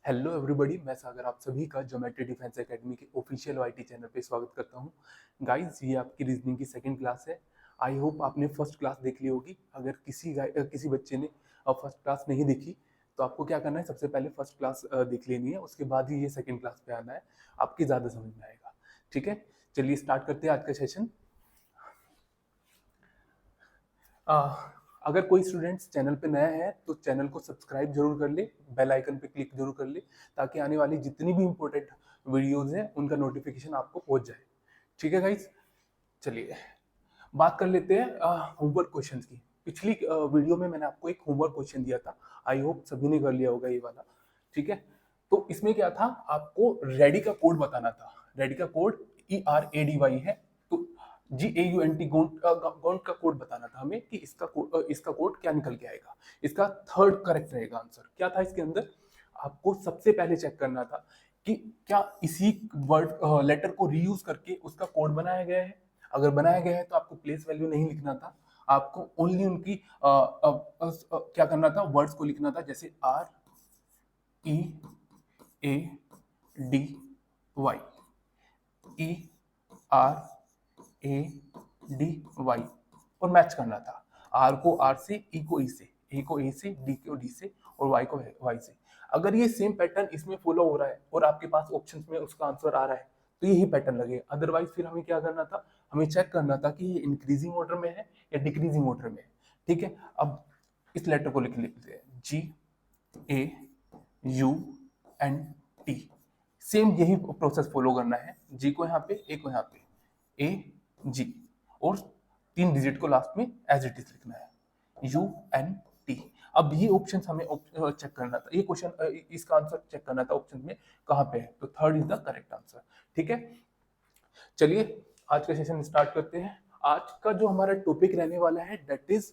Hello everybody, मैं सागर आप सभी का ज्योमेट्री डिफेंस एकेडमी के ऑफिशियल वाईटी चैनल पे स्वागत करता हूं। गाइस, ये आपकी रीजनिंग की सेकंड क्लास है। आई होप आपने फर्स्ट क्लास देख ली होगी। अगर किसी बच्चे ने फर्स्ट क्लास नहीं देखी तो आपको क्या करना है, सबसे पहले फर्स्ट क्लास देख लेनी है, उसके बाद ही ये सेकंड क्लास पे आना है। आपकी ज़्यादा समझ में आएगा। ठीक है, चलिए स्टार्ट करते हैं आज का सेशन। आ, अगर कोई स्टूडेंट्स चैनल पे नया है तो चैनल को सब्सक्राइब जरूर कर ले, बेल आइकन पे क्लिक जरूर कर ले, ताकि आने वाली जितनी भी इंपॉर्टेंट वीडियोस हैं उनका नोटिफिकेशन आपको पहुंच जाए। ठीक है गाइस, चलिए बात कर लेते हैं होमवर्क क्वेश्चंस की। पिछली वीडियो में मैंने आपको एक होमवर्क क्वेश्चन दिया था। आई होप सभी ने कर लिया होगा ये वाला। ठीक है, तो इसमें क्या था, आपको रेडी का कोड बताना था। रेडी का कोड ERADY है। तो GAUNT गॉन्ट का कोड बताना था हमें कि इसका कोड क्या निकल के आएगा। इसका थर्ड करेक्ट रहेगा आंसर। क्या था इसके अंदर, आपको सबसे पहले चेक करना था कि क्या इसी वर्ड लेटर को रीयूज करके उसका कोड बनाया गया है। अगर बनाया गया है तो आपको प्लेस वैल्यू नहीं लिखना था, आपको ओनली उनकी क्या करना था, वर्ड्स को लिखना था। जैसे READY, ERADY, और मैच करना था। आर को आर से, ई को ई से, ए को ए से, डी को डी से, और वाई को वाई से। अगर ये सेम पैटर्न इसमें फॉलो हो रहा है और आपके पास ऑप्शंस में उसका आंसर आ रहा है तो यही पैटर्न लगेगा। अदरवाइज फिर हमें क्या करना था, हमें चेक करना था कि ये इंक्रीजिंग ऑर्डर में है या डिक्रीजिंग ऑर्डर में है। ठीक है, अब इस लेटर को लिख लेते हैं, GAUNT। सेम यही प्रोसेस फॉलो करना है। जी को यहाँ पे, ए को यहाँ पे, AG, और 3 डिजिट को लास्ट में एज इट इज लिखना है, UNT। अब ये ऑप्शन हमें चेक करना था, ये क्वेश्चन इसका आंसर चेक करना था ऑप्शन में कहाँ पे है, तो third is the correct answer. ठीक है, चलिए आज का सेशन स्टार्ट करते हैं। आज का जो हमारा टॉपिक रहने वाला है दैट इज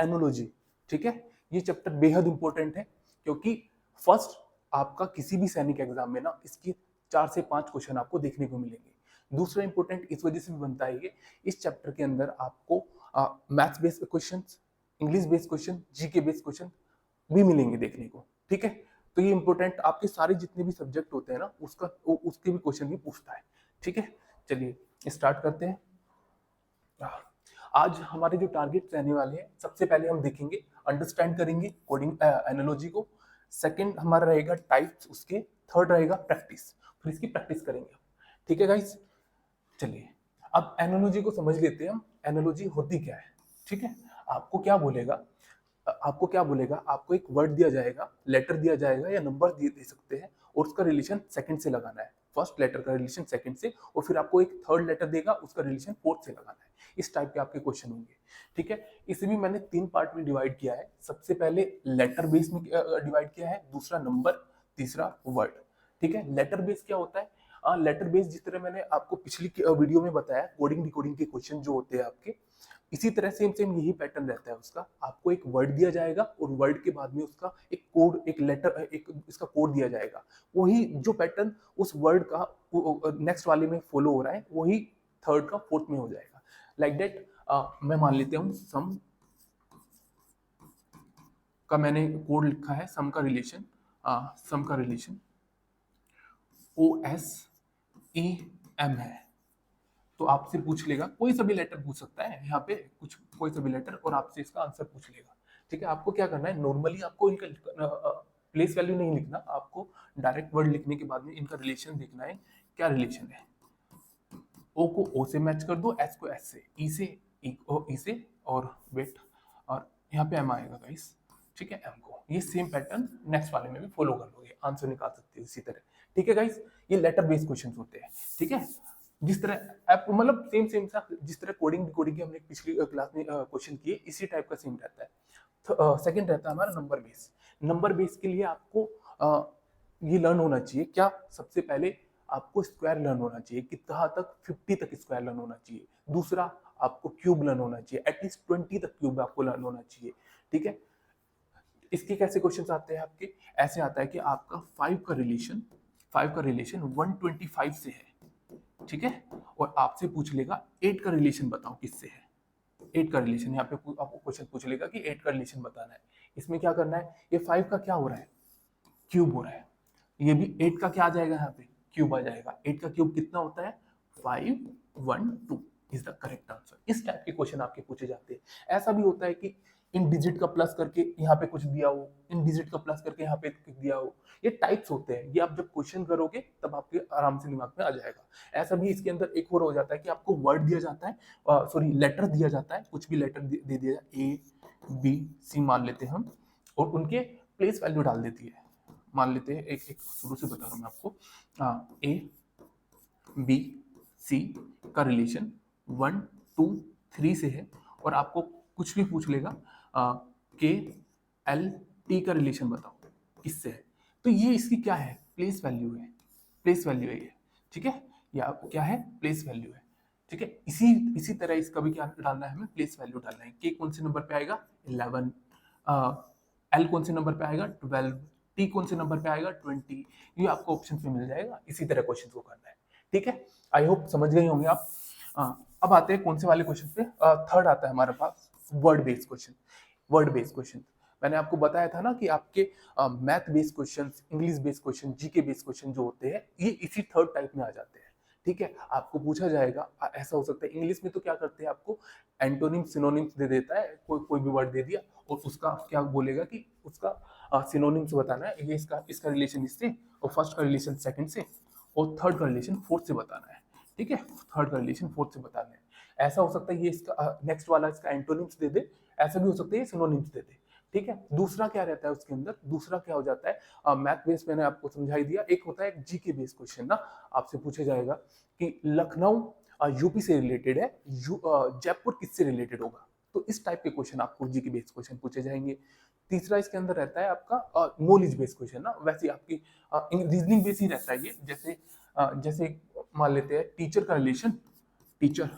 एनोलॉजी। ठीक है, ये चैप्टर बेहद इंपॉर्टेंट है क्योंकि फर्स्ट आपका किसी भी सैनिक एग्जाम में ना इसकी 4 से 5 क्वेश्चन आपको देखने को मिलेंगे। दूसरा इंपॉर्टेंट इस वजह से भी बनता है कि इस चैप्टर के अंदर आपको maths based question, English based question, GK based question भी मिलेंगे देखने को। ठीक है, तो ये इंपॉर्टेंट आपके सारे जितने भी सब्जेक्ट होते हैं ना उसके भी क्वेश्चन भी पूछता है। ठीक है, चलिए स्टार्ट करते हैं। आज हमारे जो टारगेट रहने वाले हैं, सबसे पहले हम देखेंगे, अंडरस्टैंड करेंगे कोडिंग एनालॉजी को। सेकंड हमारा रहेगा टाइप्स उसके। थर्ड रहेगा प्रैक्टिस, फिर इसकी प्रैक्टिस करेंगे। ठीक है गाइस, चलिए अब एनालॉजी को समझ लेते हैं हम। एनालॉजी होती क्या है। ठीक है, आपको क्या बोलेगा, आपको एक वर्ड दिया जाएगा, लेटर दिया जाएगा या नंबर दे सकते हैं, और उसका रिलेशन सेकंड से लगाना है। फर्स्ट लेटर का रिलेशन सेकंड से, और फिर आपको एक थर्ड लेटर देगा, उसका रिलेशन फोर्थ से लगाना है। इस टाइप के आपके क्वेश्चन होंगे। ठीक है, इसे भी मैंने 3 पार्ट में डिवाइड किया है। सबसे पहले लेटर बेस में डिवाइड किया है, दूसरा नंबर, तीसरा वर्ड। ठीक है, लेटर बेस क्या होता है, लेटर बेस जिस तरह मैंने आपको पिछली वीडियो में बताया, कोडिंग डिकोडिंग के क्वेश्चन जो होते हैं आपके, इसी तरह सेम सेम यही पैटर्न रहता है उसका। आपको एक वर्ड दिया जाएगा और वर्ड के बाद में उसका एक कोड, एक लेटर, एक इसका कोड दिया जाएगा। वही जो पैटर्न उस वर्ड का नेक्स्ट वाले में फॉलो हो रहा है, वही थर्ड का फोर्थ में हो जाएगा। लाइक दैट मैं मान लेते हूँ सम का मैंने कोड लिखा है, सम का रिलेशन, OSEM है। तो आपसे पूछ लेगा, कोई सा भी लेटर पूछ सकता है यहाँ पे, कुछ कोई सा भी लेटर, और आपसे इसका आंसर पूछ लेगा। ठीक है, आपको क्या करना है, नॉर्मली आपको इनका प्लेस वैल्यू नहीं लिखना, आपको डायरेक्ट वर्ड लिखने के बाद में इनका रिलेशन देखना है, क्या रिलेशन है। ओ को ओ से मैच कर दो, एस को एस से, ई से ई से, और वेट, और यहाँ पे एम आएगा गाइस। ठीक है, एम को ये सेम पैटर्न नेक्स्ट वाले में भी फॉलो कर लोगे, आंसर निकाल सकते हो इसी तरह। ठीक है गाइस, ये लेटर बेस्ड क्वेश्चन होते हैं। ठीक है, जिस तरह आप मतलब सेम सेम सा, जिस तरह कोडिंग कोडिंग की हमने पिछली क्लास में क्वेश्चन किए, इसी टाइप का सेम रहता है। सेकंड रहता है हमारा नंबर बेस। नंबर बेस के लिए आपको ये लर्न होना चाहिए क्या, सबसे पहले आपको स्क्वायर लर्न होना चाहिए कि कहाँ तक, 50 तक स्क्वायर लर्न होना चाहिए। दूसरा आपको क्यूब लर्न होना चाहिए, एटलीस्ट 20 तक क्यूब आपको लर्न होना चाहिए। ठीक है, इसके कैसे क्वेश्चंस आते हैं आपके, ऐसे आता है कि आपका 5 का रिलेशन 125 से है। ठीक है, और आपसे पूछ लेगा 8 का रिलेशन बताओ किससे है। 8 का रिलेशन यहाँ पे आपको क्वेश्चन पूछ लेगा कि 8 का रिलेशन बताना है। इसमें क्या करना है, ये 5 का क्या हो रहा है, क्यूब हो रहा है। ये भी 8 का क्या आ जाएगा, यहाँ पे क्यूब आ जाएगा। 8 का क्यूब कितना होता है, 512 इज द करेक्ट आंसर। इस टाइप के क्वेश्चन आपके पूछे जाते हैं। ऐसा भी होता है कि इन डिजिट का प्लस करके यहाँ पे कुछ दिया हो, इन डिजिट का प्लस करके यहाँ पे कुछ दिया हो। ये टाइप्स होते हैं, ये आप जब क्वेश्चन करोगे तब आपके आराम से दिमाग में आ जाएगा। ऐसा भी इसके अंदर एक और हो जाता है कि आपको वर्ड दिया जाता है, सॉरी लेटर दिया जाता है, कुछ भी लेटर दे दिया जाए, ए बी सी मान लेते हैं हम, और उनके प्लेस वैल्यू डाल देती है। मान लेते हैं, एक एक शुरू से बता रहा हूँ मैं आपको। ए बी सी का रिलेशन 1 2 3 से है, और आपको कुछ भी पूछ लेगा के एल टी का रिलेशन बताओ किससे है, तो ये इसकी क्या है, प्लेस वैल्यू है। प्लेस वैल्यू है ये, ठीक है, या क्या है, प्लेस वैल्यू है। ठीक है, इसी तरह इसका भी क्या डालना है, हमें प्लेस वैल्यू डालना है। के कौन से नंबर पे आएगा, 11, एल कौन से नंबर पे आएगा, 12, टी कौन से नंबर पे आएगा, 20। ये आपको ऑप्शन में मिल जाएगा। इसी तरह क्वेश्चन को करना है। ठीक है, आई होप समझ गए होंगे आप। अब आते हैं कौन से वाले क्वेश्चन पे, थर्ड आता है हमारे पास word based question. Word based question मैंने आपको बताया था ना कि आपके math based question, English based question, GK based question जो होते हैं ये इसी थर्ड टाइप में आ जाते हैं। ठीक है, आपको पूछा जाएगा, ऐसा हो सकता है इंग्लिश में तो क्या करते हैं, आपको एंटोनिम सिनोनिम्स दे देता है, कोई भी वर्ड दे दिया और उसका क्या बोलेगा कि उसका सिनोनिम्स बताना है, ये इसका रिलेशन इससे, और फर्स्ट का रिलेशन सेकंड से, और थर्ड का रिलेशन फोर्थ से बताना है। ठीक है, थर्ड का रिलेशन फोर्थ से बताना है। ऐसा हो सकता है ये इसका नेक्स्ट वाला इसका एंटोनिम्स दे दे, ऐसा भी हो सकता है ये सिनोनिम्स दे दे। ठीक है, दूसरा क्या रहता है उसके अंदर, दूसरा क्या हो जाता है, मैथ बेस्ड मैंने आपको समझाई दिया। एक होता है जीके बेस्ड क्वेश्चन ना, आपसे पूछा जाएगा कि लखनऊ यूपी से रिलेटेड है, जयपुर किससे रिलेटेड होगा, तो इस टाइप के क्वेश्चन आपको जीके बेस्ड क्वेश्चन पूछे जाएंगे। तीसरा इसके अंदर रहता है आपका नॉलेज बेस्ड क्वेश्चन ना, वैसे आपकी रीजनिंग बेस्ड ही रहता है ये। जैसे मान लेते हैं टीचर का रिलेशन, टीचर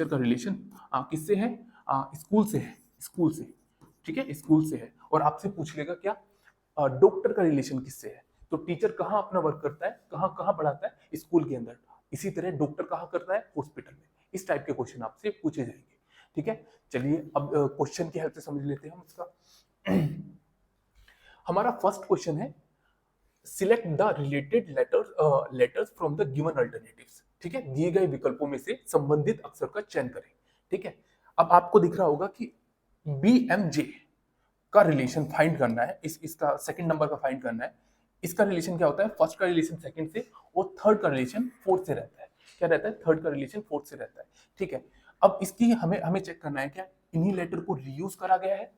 का रिलेशन किससे है, स्कूल से है, स्कूल से। ठीक है, स्कूल से है, और आपसे पूछ लेगा क्या, डॉक्टर का रिलेशन किससे है, तो टीचर कहाँ अपना वर्क करता है, कहाँ कहाँ पढ़ाता है, स्कूल के अंदर। इसी तरह डॉक्टर कहाँ करता है, हॉस्पिटल में। इस टाइप के क्वेश्चन आपसे पूछे जाएंगे। ठीक है, चलिए अब क्वेश्चन की हेल्प से समझ लेते हैं हम इसका। हमारा फर्स्ट क्वेश्चन है, select the related letters from the given alternatives. ठीक है, दिए गए विकल्पों में से संबंधित अक्षर का चयन करें। ठीक है, अब आपको दिख रहा होगा कि BMJ का रिलेशन फाइंड करना है, इसका सेकंड नंबर का फाइंड करना है। इसका रिलेशन क्या होता है, फर्स्ट का रिलेशन सेकंड से, और थर्ड का रिलेशन फोर्थ से रहता है। क्या रहता है, थर्ड का रिलेशन फोर्थ से रहता है। ठीक है, अब इसकी हमें चेक करना है क्या इन्हीं लेटर को रीयूज करा गया है,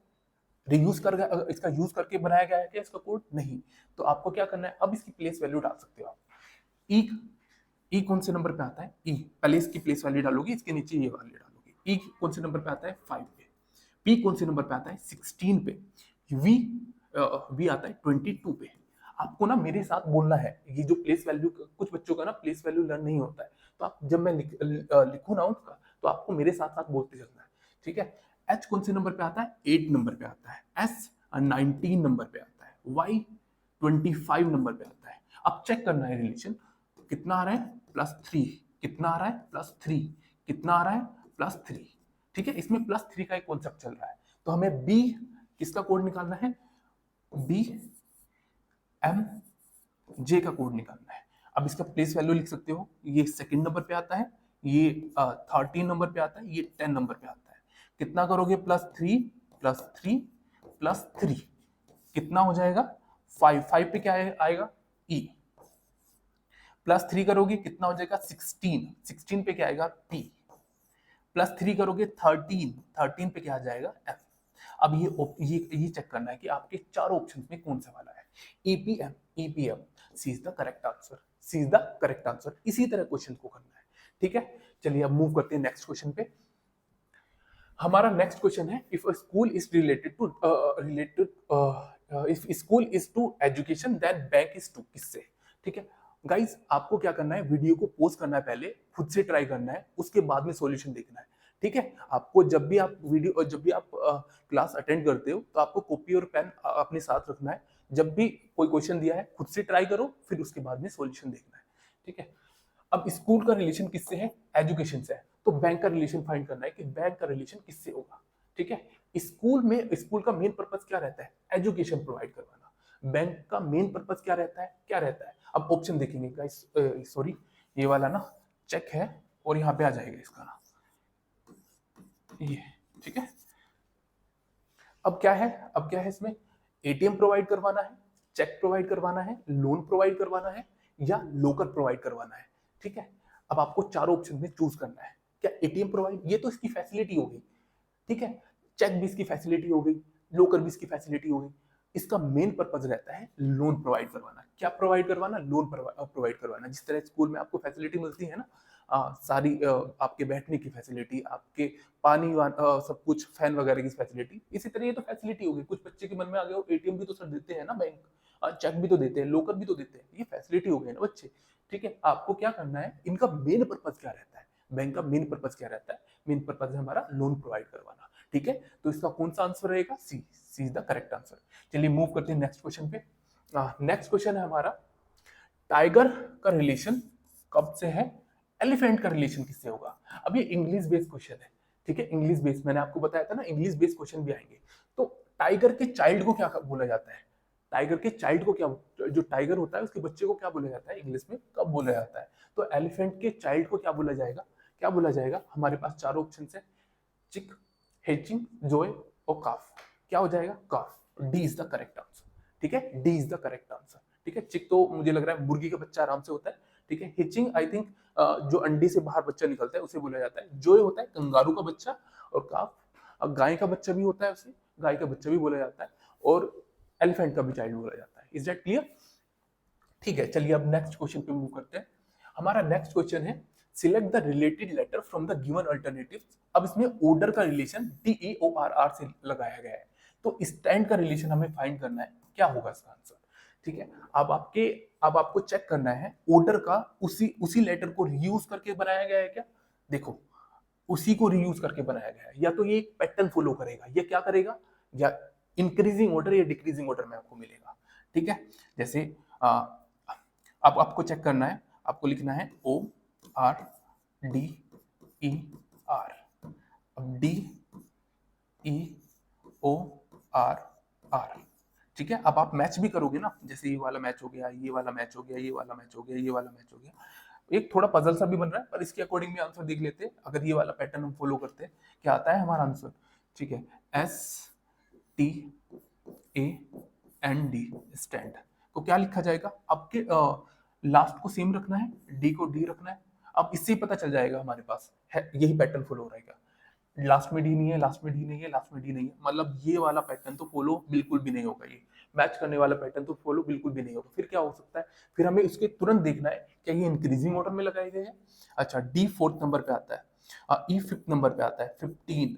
रीयूज कर गया, इसका यूज करके बनाया गया है क्या इसका कोड, नहीं। तो आपको क्या करना है, अब इसकी प्लेस वैल्यू डाल सकते हो आप। ई कौन से नंबर पे आता है, ई पहले इसकी प्लेस वैल्यू डालोगे, इसके नीचे ये वैल्यू डालोगे। ई कौन से नंबर पे आता है, 5 पे। पी कौन से नंबर पे आता है, 16 पे। वी आता है 22 पे। आपको ना मेरे साथ बोलना है, ये जो प्लेस वैल्यू, कुछ बच्चों का ना प्लेस वैल्यू लर्न नहीं होता है, तो आप जब मैं लिखूँ ना उसका, तो आपको मेरे साथ साथ बोलते चलना है। ठीक है, एच कौन से नंबर पे आता है, 8 नंबर पे आता है। एस 19 नंबर पे आता है। वाई 25 नंबर पे आता है। अब चेक करना है रिलेशन, कितना आ रहा है, +3, कितना आ रहा है, +3, कितना आ रहा है, +3। ठीक है, इसमें +3 का एक कॉन्सेप्ट चल रहा है, तो हमें बी किसका कोड निकालना है, BMJ का कोड निकालना है। अब इसका प्लेस वैल्यू लिख सकते हो, ये सेकंड नंबर पे आता है, ये 13 नंबर पे आता है, ये 10 नंबर पे आता है। कितना करोगे, +3 +3 +3, कितना हो जाएगा, 5 पे क्या आएगा, E। +3 करोगे कितना हो जाएगा, 16 पे क्या आएगा, P। +3 करोगे 13 पे क्या आ जाएगा, F। अब ये चेक करना है कि आपके चारों ऑप्शंस में कौन सा वाला है, EPM। C is the correct answer, C is the correct answer. इसी तरह क्वेश्चन को करना है। ठीक है, चलिए अब मूव करते हैं नेक्स्ट क्वेश्चन पे। हमारा नेक्स्ट क्वेश्चन है, if a school is if school is to education then bank is to, किससे। ठीक है गाइस, आपको क्या करना है, वीडियो को पॉज करना है, पहले खुद से ट्राई करना है, उसके बाद में सॉल्यूशन देखना है। ठीक है, आपको जब भी आप क्लास अटेंड करते हो, तो आपको कॉपी और पेन अपने साथ रखना है। जब भी कोई क्वेश्चन दिया है, खुद से ट्राई करो, फिर उसके बाद में सॉल्यूशन देखना है। ठीक है, अब स्कूल का रिलेशन किससे है, एजुकेशन से है, तो बैंक का रिलेशन फाइंड करना है कि बैंक का रिलेशन किससे होगा। ठीक है, स्कूल का मेन पर्पस क्या रहता है, एजुकेशन प्रोवाइड करवाना। बैंक का मेन पर्पज क्या रहता है, क्या रहता है? अब ऑप्शन देखेंगे गाइस, सॉरी ये वाला ना चेक है और यहाँ पे आ जाएगा इसका ना ये, ठीक है। अब क्या है, अब क्या है इसमें, एटीएम प्रोवाइड करवाना है, चेक प्रोवाइड करवाना है, लोन प्रोवाइड करवाना है या लोकर प्रोवाइड करवाना है, ठीक है। अब आपको चारों ऑप्शन में चूज करना है। क्या एटीएम प्रोवाइड, ये तो इसकी फैसिलिटी हो गई, ठीक है, चेक भी इसकी फैसिलिटी हो गई, लोकर भी इसकी फैसिलिटी हो गई। इसका मेन पर्पज रहता है लोन प्रोवाइड करवाना। क्या प्रोवाइड करवाना? लोन प्रोवाइड करवाना। जिस तरह स्कूल में आपको फैसिलिटी मिलती है ना, सारी आपके बैठने की फैसिलिटी, आपके पानी सब कुछ, फैन वगैरह की फैसिलिटी, इसी तरह ये तो फैसिलिटी होगी। कुछ बच्चे के मन में आ गया एटीएम भी तो सर देते हैं ना बैंक, चेक भी तो देते हैं, लोकर भी तो देते हैं, ये फैसिलिटी हो गई ना बच्चे, ठीक है। आपको क्या करना है, इनका मेन पर्पज क्या रहता है, बैंक का मेन पर्पज क्या रहता है? मेन पर्पज है हमारा लोन प्रोवाइड करवाना, ठीक है। तो इसका कौन सा आंसर रहेगा? सी, सी इज द करेक्ट आंसर। चलिए मूव करते हैं नेक्स्ट क्वेश्चन पे। नेक्स्ट क्वेश्चन है हमारा, टाइगर का रिलेशन कब से है, एलिफेंट का रिलेशन किससे होगा? अब ये इंग्लिश बेस्ड क्वेश्चन है, ठीक है, इंग्लिश बेस्ड, मैंने आपको बताया था ना इंग्लिश बेस्ड क्वेश्चन भी आएंगे। तो टाइगर के चाइल्ड को क्या बोला जाता है? टाइगर के चाइल्ड को क्या, जो टाइगर होता है उसके बच्चे को क्या बोला जाता है इंग्लिश में, कब बोला जाता है? तो एलिफेंट के चाइल्ड को क्या बोला जाएगा, क्या बोला जाएगा? हमारे पास चारों ऑप्शन है, चिक, हेचिंग, जोए और काफ। क्या हो जाएगा? Calf. D is the correct answer, ठीक है, D is the correct answer, ठीक है। चिक तो मुझे लग रहा है मुर्गी का बच्चा आराम से होता है, ठीक है। हिचिंग आई थिंक जो अंडे से बाहर बच्चा निकलता है उसे बोला जाता है। जोए होता है कंगारू का बच्चा, और काफ गाय का बच्चा भी होता है, उसे गाय का बच्चा भी बोला जाता है, और एलिफेंट का भी चाइल्ड बोला जाता है। Is that clear? ठीक है, चलिए अब नेक्स्ट क्वेश्चन पे मूव करते हैं। हमारा नेक्स्ट क्वेश्चन है, select the related letter from the given alternative. अब इसमें ऑर्डर का रिलेशन DEORR से लगाया गया है, तो स्टैंड का रिलेशन हमें फाइंड करना है, क्या होगा इसका आंसर, ठीक है। अब आपको चेक करना है ऑर्डर का उसी लेटर को रीयूज करके बनाया गया है क्या। देखो, उसी को रीयूज करके बनाया गया है, या तो ये एक पैटर्न फॉलो करेगा, ये क्या करेगा, या इंक्रीजिंग ऑर्डर या डिक्रीजिंग ऑर्डर में आपको मिलेगा, ठीक है। जैसे अब आपको चेक करना है, आपको लिखना है ORDER, अब DEORR, ठीक है। अब आप मैच भी करोगे ना, जैसे ये वाला मैच हो गया, ये वाला मैच हो गया, ये वाला मैच हो गया, ये वाला मैच हो गया, एक थोड़ा पजल सा भी बन रहा है, पर इसके अकॉर्डिंग भी आंसर देख लेते हैं। अगर ये वाला पैटर्न हम फॉलो करते हैं, क्या आता है हमारा आंसर, ठीक है, STAND, स्टैंड। तो क्या लिखा जाएगा? आपके लास्ट को सेम रखना है, डी को डी रखना है। अब इससे ही पता चल जाएगा हमारे पास है, यही पैटर्न फॉलो हो रहेगा। लास्ट में डी नहीं है, लास्ट में डी नहीं है, लास्ट में डी नहीं है, मतलब ये वाला पैटर्न तो फॉलो बिल्कुल भी नहीं होगा, ये मैच करने वाला पैटर्न तो फॉलो बिल्कुल भी नहीं होगा। फिर क्या हो सकता है, फिर हमें उसके तुरंत देखना है क्या ये इंक्रीजिंग ऑर्डर में लगाए गए हैं। अच्छा, डी 4th नंबर पे आता है, ई 5th नंबर पे आता है, 15,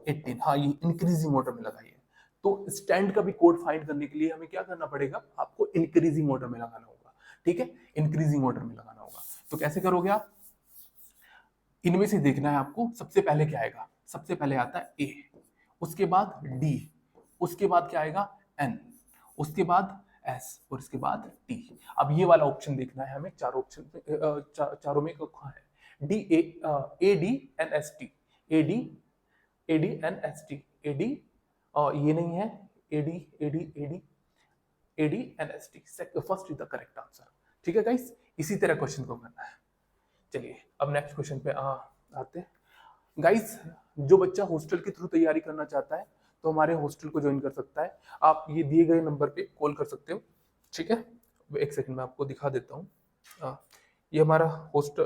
18, हाँ ये इंक्रीजिंग ऑर्डर में लगाइए। तो स्टैंड का भी कोड फाइंड करने के लिए हमें क्या करना पड़ेगा, आपको इंक्रीजिंग ऑर्डर में लगाना होगा, ठीक है, इंक्रीजिंग ऑर्डर में लगाना होगा। तो कैसे करोगे आप, इनमें से देखना है आपको, सबसे पहले क्या आएगा, सबसे पहले आता है ए, उसके बाद डी, उसके बाद क्या आएगा एन, उसके बाद एस, और इसके बाद टी। अब ये वाला ऑप्शन देखना है हमें, चारों ऑप्शन चारों में कौन है, D A D N S T, A D N S T, A D, ये नहीं है, A D N S T, first is the correct answer, ठीक है गाइस। इसी तरह क्वेश्चन को करना है। चलिए अब नेक्स्ट क्वेश्चन पे आते हैं गाइस। जो बच्चा हॉस्टल के थ्रू तैयारी करना चाहता है तो हमारे हॉस्टल को ज्वाइन कर सकता है। आप ये दिए गए नंबर पे कॉल कर सकते हो, ठीक है। एक सेकंड में आपको दिखा देता हूँ। ये हमारा हॉस्टल,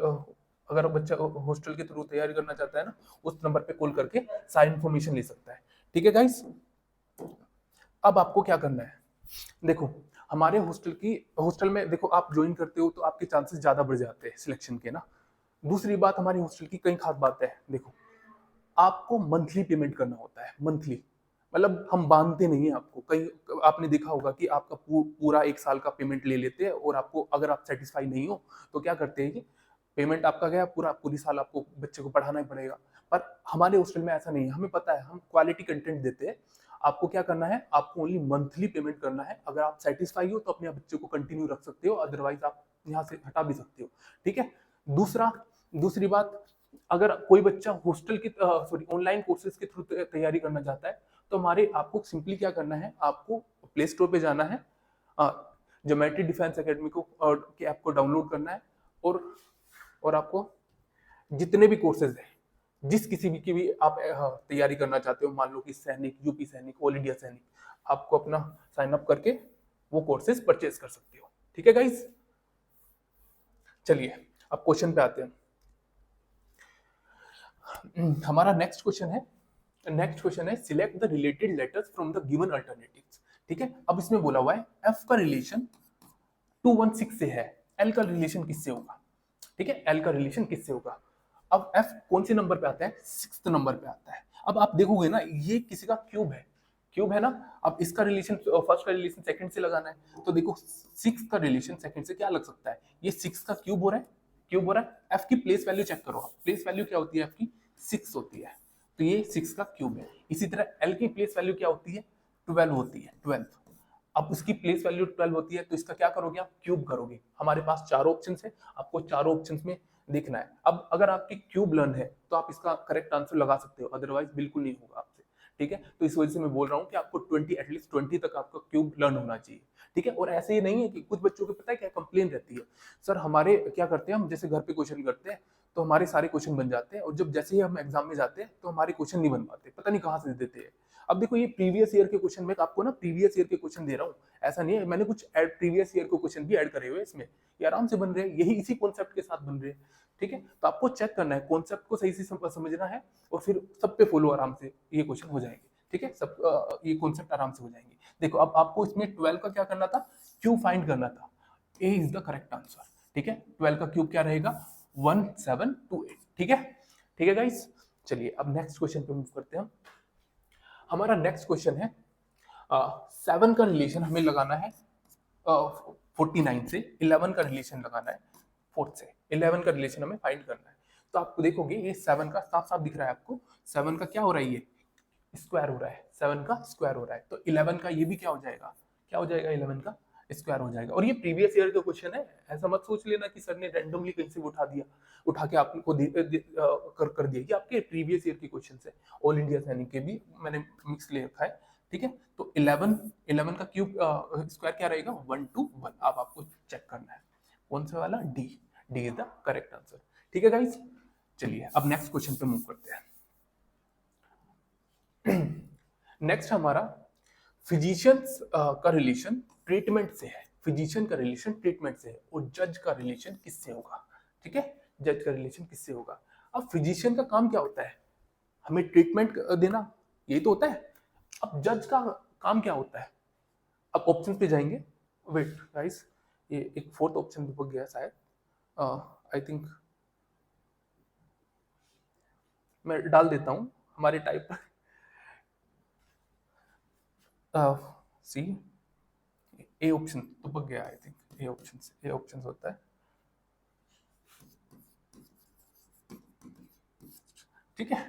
अगर बच्चा हॉस्टल के थ्रू तैयारी करना चाहता है ना, उस नंबर पे कॉल करके सारी इन्फॉर्मेशन ले सकता है, ठीक है गाइस। अब आपको क्या करना है, देखो हमारे हॉस्टल में देखो, आप ज्वाइन करते हो तो आपके चांसेस ज्यादा बढ़ जाते हैं सिलेक्शन के ना। दूसरी बात, हमारी हॉस्टल की कई खास बात है, देखो आपको मंथली पेमेंट करना होता है, मंथली, मतलब हम बांधते नहीं है आपको। कई आपने देखा होगा कि आपका पूरा 1 साल का पेमेंट ले लेते हैं, और आपको अगर आप सेटिस्फाई नहीं हो तो क्या करते हैं कि पेमेंट आपका गया पूरी साल आपको बच्चे को पढ़ाना ही पड़ेगा। पर हमारे हॉस्टल में ऐसा नहीं है, हमें पता है हम क्वालिटी कंटेंट देते हैं। आपको क्या करना है, आपको ओनली मंथली पेमेंट करना है। अगर आप सेटिस्फाई हो तो अपने बच्चे को कंटिन्यू रख सकते हो, अदरवाइज आप यहाँ से हटा भी सकते हो, ठीक है। दूसरी बात, अगर कोई बच्चा हॉस्टल की ऑनलाइन कोर्सेज के थ्रू तैयारी करना चाहता है तो आपको सिंपली क्या करना है, आपको प्ले स्टोर पे जाना है, ज्योमेट्री डिफेंस एकेडमी को के ऐप को डाउनलोड करना है, और आपको जितने भी कोर्सेज हैं, जिस किसी भी की भी आप तैयारी करना चाहते हो, मान लो कि सैनिक, यूपी सैनिक, ऑल इंडिया सैनिक, आपको अपना साइन अप करके वो कोर्सेज परचेज कर सकते हो। ठीक है गाइस, चलिए अब क्वेश्चन पे आते हैं। हमारा नेक्स्ट क्वेश्चन है select the related letters from the given alternatives. ठीक है, अब इसमें बोला हुआ है एफ का रिलेशन 216 से है, एल का रिलेशन किससे होगा? ठीक है, एल का रिलेशन किससे होगा? अब एफ कौन से नंबर पे आता है? 6th नंबर पे आता है। अब आप देखोगे ना, ये किसी का क्यूब है ना। अब इसका रिलेशन फर्स्ट का रिलेशन सेकंड से लगाना है, तो देखो 6 का रिलेशन सेकंड से क्या लग सकता है? ये 6 का क्यूब हो रहा है। एफ की प्लेस वैल्यू चेक करो आप, प्लेस वैल्यू क्या होती है? एफ की 6 होती है, तो ये 6 का क्यूब है। इसी तरह एल की प्लेस वैल्यू क्या होती है? 12 होती है, 12। अब उसकी प्लेस वैल्यू 12 होती है, तो इसका क्या करोगे आप? क्यूब करोगे। हमारे पास चारों ऑप्शंस है, आपको चारों ऑप्शंस में देखना है। अब अगर आपकी क्यूब लर्न है तो आप इसका करेक्ट आंसर लगा सकते हो, अदरवाइज बिल्कुल नहीं होगा आपसे। ठीक है, तो इस वजह से मैं बोल रहा हूँ कि आपको 20 एटलीस्ट 20 तक आपका क्यूब लर्न होना चाहिए। ठीक है, और ऐसे ही नहीं है कि कुछ बच्चों को पता है क्या कंप्लेन रहती है, सर हमारे क्या करते हैं हम, जैसे घर पे क्वेश्चन करते हैं तो हमारे सारे क्वेश्चन बन जाते हैं, और जब जैसे ही हम एग्जाम में जाते हैं तो हमारे क्वेश्चन नहीं बन पाते, पता नहीं कहाँ से देते हैं। अब देखो, ये प्रीवियस ईयर के क्वेश्चन में आपको ना प्रीवियस ईयर के क्वेश्चन दे रहा हूँ, ऐसा नहीं है मैंने कुछ प्रीवियस ईयर के क्वेश्चन भी ऐड करे हुए इसमें, ये आराम से बन रहे हैं, यही इसी कॉन्सेप्ट के साथ बन रहे हैं। ठीक है, तो आपको चेक करना है, कॉन्सेप्ट को सही से समझना है, और फिर सब पे फॉलो आराम से ये क्वेश्चन हो जाएंगे। ठीक है, सब ये कॉन्सेप्ट आराम से हो जाएंगे। देखो, अब आपको इसमें 12 का क्या करना था? क्यूब फाइंड करना था। ए इज द करेक्ट आंसर। ठीक है, 12 का क्यूब क्या रहेगा? 1728। ठीक है गाइस, चलिए अब नेक्स्ट क्वेश्चन पे मूव करते हैं। हमारा नेक्स्ट क्वेश्चन है 7 का रिलेशन हमें लगाना है 49 से, 11 का रिलेशन लगाना है 4 से, 11 का रिलेशन हमें फाइंड करना है। तो आप देखोगे ये 7 का साफ साफ दिख रहा है आपको, 7 का क्या हो रहा है? ये स्क्वायर हो रहा है, 7 का स्क्वायर हो रहा है, तो 11 का ये भी क्या हो जाएगा? 11 का स्क्वायर हो जाएगा। और ये प्रीवियस ईयर का क्वेश्चन है, ऐसा मत सोच लेना कि सर ने रैंडमली कहीं से उठा के आपको कर दिया। ये आपके प्रीवियस ईयर के क्वेश्चन है, ऑल इंडिया सैनिक के भी मैंने मिक्स ले रखा है। ठीक है, तो 11 का क्यूब स्क्वायर क्या रहेगा? 121। अब आपको चेक करना है कौन सा वाला? D is the correct answer. ठीक है गाइस, चलिए अब नेक्स्ट क्वेश्चन पे मूव करते हैं। नेक्स्ट हमारा फिजिशियंस का रिलेशन ट्रीटमेंट से है, फिजिशियन का रिलेशन ट्रीटमेंट से है, और जज का रिलेशन किससे होगा? ठीक है, जज का रिलेशन किससे होगा? अब फिजिशियन का काम क्या होता है? हमें ट्रीटमेंट देना, यही तो होता है। अब जज का काम क्या होता है? अब ऑप्शन पे जाएंगे, वेट गाइस, ये एक फोर्थ ऑप्शन भी बच गया शायद, आई थिंक मैं डाल देता हूं हमारे टाइप पर, सी ए ऑप्शन तो बच गया, आई थिंक ए ऑप्शन होता है। ठीक है,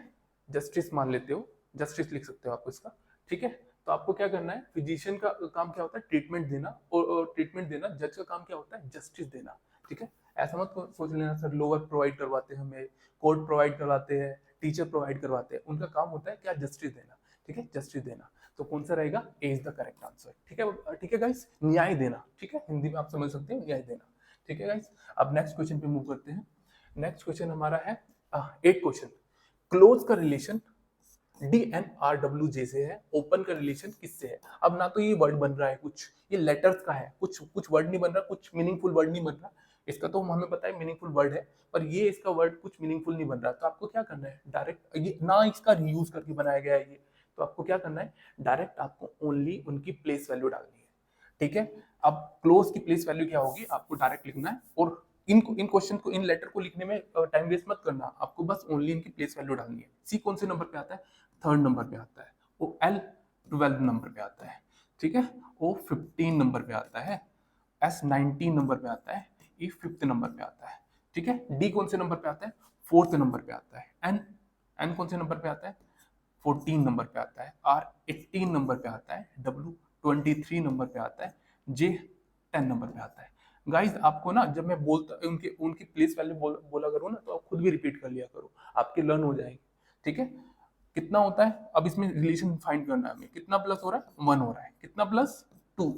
जस्टिस मान लेते हो, जस्टिस लिख सकते हो आप इसका। ठीक है, तो आपको क्या करना है? फिजिशियन का काम क्या होता है? ट्रीटमेंट देना, और ट्रीटमेंट देना। जज का काम क्या होता है? जस्टिस देना। ठीक है, ऐसा मत सोच लेना सर लोअर प्रोवाइड करवाते हैं हमें, कोर्ट प्रोवाइड करवाते हैं, टीचर प्रोवाइड करवाते हैं, उनका काम होता है क्या? जस्टिस देना। ठीक है, जस्टिस देना, तो कौन सा रहेगा? ए इज द करेक्ट आंसर। ठीक है गाइस, न्याय देना। ठीक है, हिंदी में आप समझ सकते हो, न्याय देना। ठीक है गाइस, अब नेक्स्ट क्वेश्चन पे मूव करते हैं। नेक्स्ट क्वेश्चन हमारा है 8 क्वेश्चन। क्लोज का रिलेशन DNRWJ से है, ओपन का रिलेशन किससे है? अब ना तो ये वर्ड बन रहा है, कुछ ये लेटर्स का है, कुछ वर्ड नहीं बन रहा, कुछ मीनिंगफुल वर्ड नहीं बन रहा। इसका तो हमें पता है मीनिंगफुल वर्ड है, पर ये इसका वर्ड कुछ मीनिंगफुल नहीं बन रहा। तो आपको क्या करना है? डायरेक्ट, ये ना इसका रीयूज करके बनाया गया है ये, तो आपको क्या करना है? डायरेक्ट आपको ओनली उनकी प्लेस वैल्यू डालनी है। ठीक है, अब क्लोज की प्लेस वैल्यू क्या होगी? आपको डायरेक्ट लिखना है, और इन क्वेश्चन को, इन लेटर को लिखने में टाइम वेस्ट मत करना, आपको बस ओनली इनकी प्लेस वैल्यू डालनी है। सी कौन से नंबर पे आता है? 3rd नंबर पे आता है। ओ एल 12 नंबर पे आता है। ठीक है, ओ 15 नंबर पे आता है। एस 19 नंबर पे आता है। ई 5th नंबर पे आता है। ठीक है, डी कौन से नंबर पे आता है? 4th नंबर पे आता है। एन कौन से नंबर पे आता है? 14 नंबर पे आता है। आर 18 नंबर पे आता है। डब्ल्यू 23 नंबर पे आता है। जे 10 नंबर पे आता है। गाइस, आपको ना जब मैं बोलता उनकी उनकी प्लेस वैल्यू बोला करूँ ना, तो आप खुद भी रिपीट कर लिया करो, आपके लर्न हो जाएंगे। ठीक है, कितना होता है? अब इसमें रिलेशन फाइंड करना है हमें, कितना प्लस हो रहा है? 1 हो रहा है। कितना प्लस? 2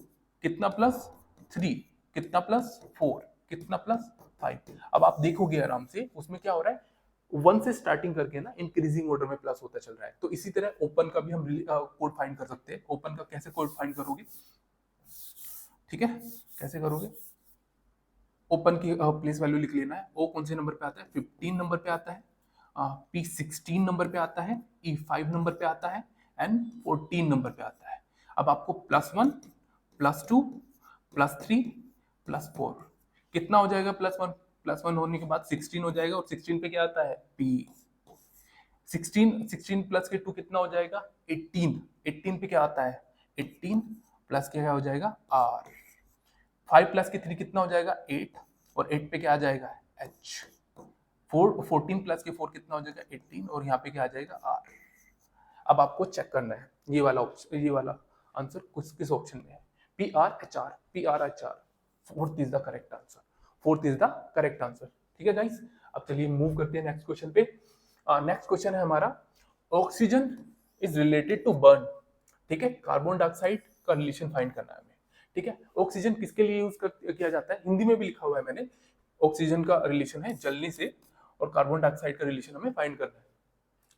कितना प्लस 3 कितना प्लस 4 कितना प्लस 5। अब आप देखोगे आराम से उसमें क्या हो रहा है, 1 से स्टार्टिंग करके ना इंक्रीजिंग ऑर्डर में प्लस होता चल रहा है। तो इसी तरह ओपन का भी हम कोड फाइंड कर सकते हैं। ओपन का कैसे कोड फाइंड करोगे, ठीक है, कैसे करोगे, ओपन की प्लेस वैल्यू लिख लेना है। ओ कौन से नंबर पे आता है, 15 नंबर पे आता है, पी 16 नंबर पे आता है, ई 5 नंबर पे आता है, एंड 14 नंबर पे आता है। अब आपको +1 +2 +3 +4 कितना हो जाएगा, +1 होने के बाद 16 हो जाएगा, और 16 पे क्या आता है, पी 16 प्लस के 2 कितना हो जाएगा, 18 पे क्या आता है, 18 प्लस के क्या हो जाएगा, आर 5 प्लस के 3 कितना हो जाएगा, 8, और 8 पे क्या आ जाएगा, एच 14 प्लस के 4 कितना हो जाएगा, 18, और यहाँ पे क्या आ जाएगा, आर। अब आपको चेक करना है ये वाला ऑप्शन, ये वाला आंसर किस ऑप्शन में है, P R H R, P R H R, fourth is the correct answer, fourth is the correct answer. ठीक है गाइस, अब चलिए मूव करते हैं नेक्स्ट क्वेश्चन पे। नेक्स्ट क्वेश्चन है हमारा, oxygen is related to burn. ठीक है, कार्बन डाइऑक्साइड का रिलेशन फाइंड करना है हमें। ठीक है, ऑक्सीजन किसके लिए यूज किया जाता है, हिंदी में भी लिखा हुआ है मैंने, ऑक्सीजन का रिलेशन है जलने से, और कार्बन डाइऑक्साइड का रिलेशन हमें फाइंड करना है।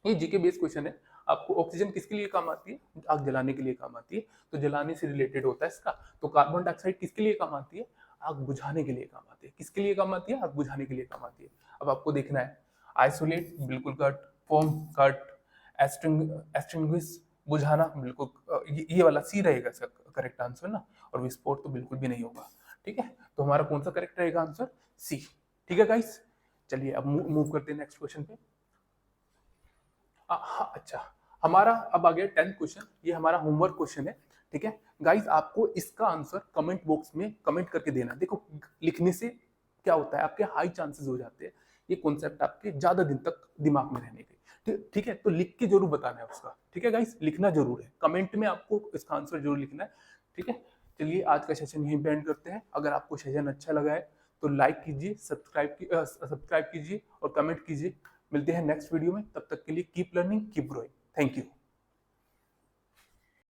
ये जीके बेस्ड क्वेश्चन है। आपको ऑक्सीजन किसके लिए काम आती है, आग जलाने के लिए काम आती है, तो जलाने से रिलेटेड होता है इसका। तो कार्बन डाइऑक्साइड किसके लिए काम आती है, आग बुझाने के लिए काम आती है। किसके लिए काम आती है, आग बुझाने के लिए काम आती है। अब आपको देखना है, आइसोलेट बिल्कुल कट, फॉर्म कट, एक्सटिंग्विश बुझाना बिल्कुल, ये वाला सी रहेगा इसका करेक्ट आंसर ना, और विस्फोट तो बिल्कुल भी नहीं होगा। ठीक है, तो हमारा कौन सा करेक्ट रहेगा आंसर, सी। ठीक है गाइस, चलिए अब मूव करते हैं नेक्स्ट क्वेश्चन पे। हाँ अच्छा, हमारा अब आ गया 10th क्वेश्चन, ये हमारा होमवर्क क्वेश्चन है। ठीक है गाइस, आपको इसका आंसर कमेंट बॉक्स में कमेंट करके देना। देखो लिखने से क्या होता है, आपके हाई चांसेस हो जाते हैं ये कॉन्सेप्ट आपके ज्यादा दिन तक दिमाग में रहने के। ठीक है, तो लिख के जरूर बताना है उसका। ठीक है गाइस, लिखना जरूर है, कमेंट में आपको इसका आंसर जरूर लिखना है। ठीक है, चलिए आज का सेशन यहीं पे एंड करते हैं। अगर आपको सेशन अच्छा लगा है तो लाइक कीजिए, सब्सक्राइब कीजिए और कमेंट कीजिए। मिलते हैं नेक्स्ट वीडियो में, तब तक के लिए keep learning keep growing. Thank you.